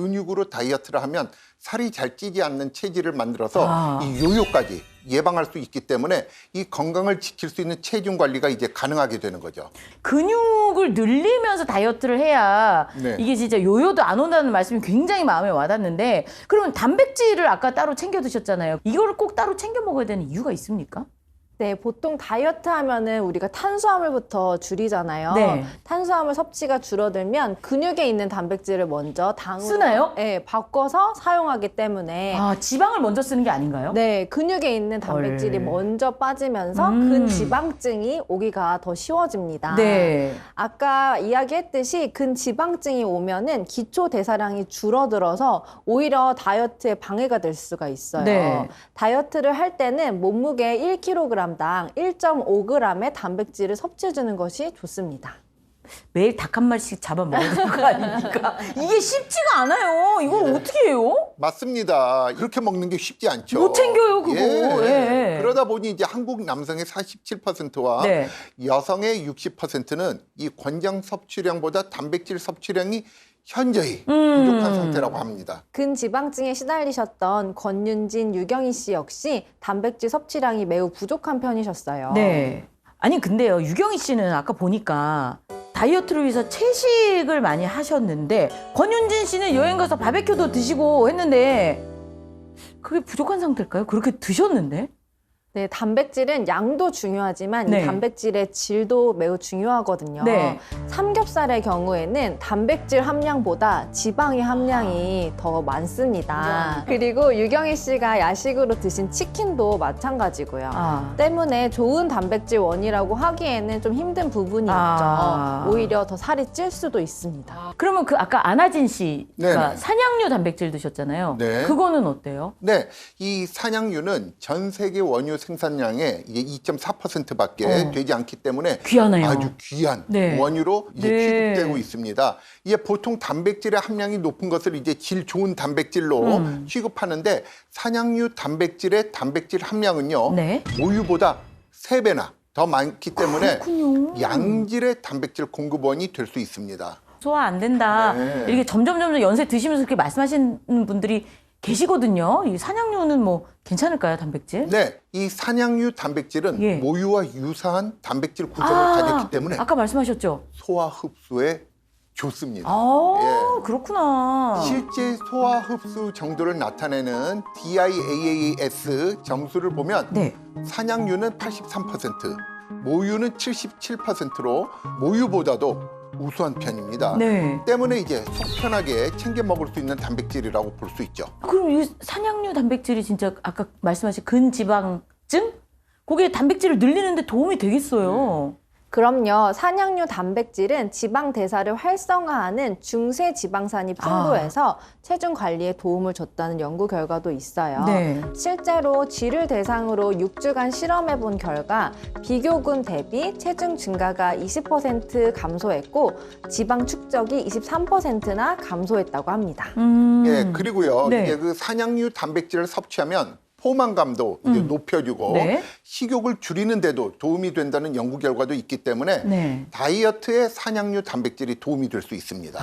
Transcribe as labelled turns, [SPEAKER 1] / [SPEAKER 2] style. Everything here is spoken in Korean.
[SPEAKER 1] 근육으로 다이어트를 하면 살이 잘 찌지 않는 체질을 만들어서 이 요요까지 예방할 수 있기 때문에 이 건강을 지킬 수 있는 체중 관리가 이제 가능하게 되는 거죠.
[SPEAKER 2] 근육을 늘리면서 다이어트를 해야
[SPEAKER 1] 네.
[SPEAKER 2] 이게 진짜 요요도 안 온다는 말씀이 굉장히 마음에 와닿는데, 그러면 단백질을 아까 따로 챙겨 드셨잖아요. 이거를 꼭 따로 챙겨 먹어야 되는 이유가 있습니까?
[SPEAKER 3] 네, 보통 다이어트 하면은 우리가 탄수화물부터 줄이잖아요.
[SPEAKER 2] 네.
[SPEAKER 3] 탄수화물 섭취가 줄어들면 근육에 있는 단백질을 먼저 당으로
[SPEAKER 2] 쓰나요?
[SPEAKER 3] 네, 바꿔서 사용하기 때문에
[SPEAKER 2] 지방을 먼저 쓰는 게 아닌가요?
[SPEAKER 3] 네, 근육에 있는 단백질이
[SPEAKER 2] 헐.
[SPEAKER 3] 먼저 빠지면서 근지방증이 오기가 더 쉬워집니다.
[SPEAKER 2] 네.
[SPEAKER 3] 아까 이야기했듯이 근지방증이 오면은 기초 대사량이 줄어들어서 오히려 다이어트에 방해가 될 수가 있어요.
[SPEAKER 2] 네.
[SPEAKER 3] 다이어트를 할 때는 몸무게 1kg당 1.5g의 단백질을 섭취해주는 것이 좋습니다.
[SPEAKER 2] 매일 닭 한 마리씩 잡아 먹어야 되는 거 아닙니까? 이게 쉽지가 않아요. 이걸 어떻게 해요?
[SPEAKER 1] 맞습니다. 그렇게 먹는 게 쉽지 않죠.
[SPEAKER 2] 못 챙겨요, 그거. 예.
[SPEAKER 1] 그러다 보니 이제 한국 남성의 47%와
[SPEAKER 2] 네.
[SPEAKER 1] 여성의 60%는 이 권장 섭취량보다 단백질 섭취량이 현저히 부족한 상태라고 합니다.
[SPEAKER 3] 근지방증에 시달리셨던 권윤진, 유경희 씨 역시 단백질 섭취량이 매우 부족한 편이셨어요.
[SPEAKER 2] 네. 아니 근데요, 유경희 씨는 아까 보니까 다이어트를 위해서 채식을 많이 하셨는데, 권윤진 씨는 여행 가서 바베큐도 드시고 했는데 그게 부족한 상태일까요? 그렇게 드셨는데?
[SPEAKER 3] 네, 단백질은 양도 중요하지만
[SPEAKER 2] 네.
[SPEAKER 3] 이 단백질의 질도 매우 중요하거든요.
[SPEAKER 2] 네.
[SPEAKER 3] 삼겹살의 경우에는 단백질 함량보다 지방의 함량이 더 많습니다. 그리고 유경희 씨가 야식으로 드신 치킨도 마찬가지고요. 때문에 좋은 단백질 원이라고 하기에는 좀 힘든 부분이 있죠. 오히려 더 살이 찔 수도 있습니다.
[SPEAKER 2] 그러면 그 아까 안하진 씨가
[SPEAKER 1] 네네.
[SPEAKER 2] 산양류 단백질 드셨잖아요.
[SPEAKER 1] 네.
[SPEAKER 2] 그거는 어때요?
[SPEAKER 1] 네, 이 산양유는 전 세계 원유 생산량의 이게 2.4%밖에 되지 않기 때문에
[SPEAKER 2] 귀하네요.
[SPEAKER 1] 아주 귀한
[SPEAKER 2] 네.
[SPEAKER 1] 원유로 이제
[SPEAKER 2] 네.
[SPEAKER 1] 취급되고 있습니다. 이게 보통 단백질의 함량이 높은 것을 이제 질 좋은 단백질로 취급하는데, 산양유 단백질의 단백질 함량은요,
[SPEAKER 2] 네.
[SPEAKER 1] 모유보다 3배나 더 많기 때문에
[SPEAKER 2] 그렇군요.
[SPEAKER 1] 양질의 단백질 공급원이 될 수 있습니다.
[SPEAKER 2] 소화 안 된다.
[SPEAKER 1] 네.
[SPEAKER 2] 이렇게 점점 연세 드시면서 그렇게 말씀하시는 분들이 계시거든요. 이 산양류는 뭐 괜찮을까요, 단백질?
[SPEAKER 1] 네, 이 산양유 단백질은
[SPEAKER 2] 예.
[SPEAKER 1] 모유와 유사한 단백질 구성을 가졌기 때문에
[SPEAKER 2] 아까 말씀하셨죠?
[SPEAKER 1] 소화 흡수에 좋습니다.
[SPEAKER 2] 그렇구나.
[SPEAKER 1] 실제 소화 흡수 정도를 나타내는 DIAAS 점수를 보면
[SPEAKER 2] 네.
[SPEAKER 1] 산양유는 83%, 모유는 77%로 모유보다도 우수한 편입니다.
[SPEAKER 2] 네.
[SPEAKER 1] 때문에 이제 속 편하게 챙겨 먹을 수 있는 단백질이라고 볼 수 있죠.
[SPEAKER 2] 그럼 이 산양류 단백질이 진짜 아까 말씀하신 근지방증? 그게 단백질을 늘리는데 도움이 되겠어요.
[SPEAKER 3] 그럼요. 산양류 단백질은 지방 대사를 활성화하는 중세 지방산이 풍부해서 체중 관리에 도움을 줬다는 연구 결과도 있어요.
[SPEAKER 2] 네.
[SPEAKER 3] 실제로 쥐를 대상으로 6주간 실험해 본 결과 비교군 대비 체중 증가가 20% 감소했고 지방 축적이 23%나 감소했다고 합니다.
[SPEAKER 1] 예, 그리고요.
[SPEAKER 2] 네.
[SPEAKER 1] 이게 그 산양유 단백질을 섭취하면 포만감도 이제 높여주고
[SPEAKER 2] 네.
[SPEAKER 1] 식욕을 줄이는 데도 도움이 된다는 연구 결과도 있기 때문에
[SPEAKER 2] 네.
[SPEAKER 1] 다이어트에 산양유 단백질이 도움이 될 수 있습니다.